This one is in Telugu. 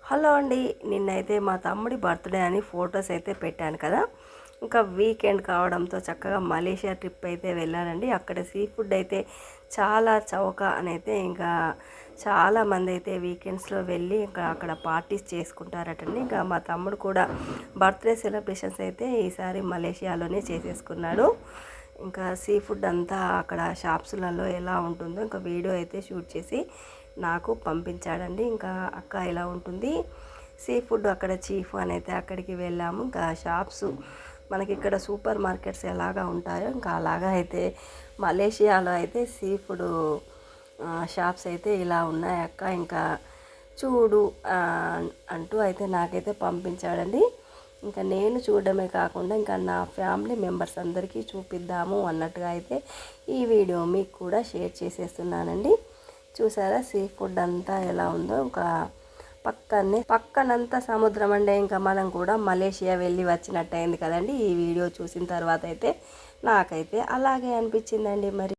హలో అండి, నిన్నైతే మా తమ్ముడి బర్త్డే అని ఫొటోస్ అయితే పెట్టాను కదా. ఇంకా వీకెండ్ కావడంతో చక్కగా మలేషియా ట్రిప్ అయితే వెళ్ళానండి. అక్కడ సీ ఫుడ్ అయితే చాలా చౌక అని అయితే ఇంకా చాలామంది అయితే వీకెండ్స్లో వెళ్ళి ఇంకా అక్కడ పార్టీస్ చేసుకుంటారటండి. ఇంకా మా తమ్ముడు కూడా బర్త్డే సెలబ్రేషన్స్ అయితే ఈసారి మలేషియాలోనే చేసేసుకున్నాడు. ఇంకా సీ ఫుడ్ అంతా అక్కడ షాప్స్లలో ఎలా ఉంటుందో ఇంకా వీడియో అయితే షూట్ చేసి నాకు పంపించాడండి. ఇంకా అక్క ఇలా ఉంటుంది సీ ఫుడ్ అక్కడ చీఫ్ అని అయితే అక్కడికి వెళ్ళాము. ఇంకా షాప్స్ మనకి ఇక్కడ సూపర్ మార్కెట్స్ ఎలాగా ఉంటాయో ఇంకా అలాగా అయితే మలేషియాలో అయితే సీ ఫుడ్ షాప్స్ అయితే ఇలా ఉన్నాయి అక్క, ఇంకా చూడు అంటూ అయితే నాకైతే పంపించాడండి. ఇంకా నేను చూడడమే కాకుండా ఇంకా నా ఫ్యామిలీ మెంబర్స్ అందరికీ చూపిద్దాము అన్నట్టుగా అయితే ఈ వీడియో మీకు కూడా షేర్ చేసేస్తున్నానండి. చూసారా సీ ఫుడ్ అంతా ఎలా ఉందో. ఇంకా పక్కనంతా సముద్రం అండి. ఇంకా మనం కూడా మలేషియా వెళ్ళి వచ్చినట్టు అయింది కదండి ఈ వీడియో చూసిన తర్వాత అయితే నాకైతే అలాగే అనిపించిందండి. మరి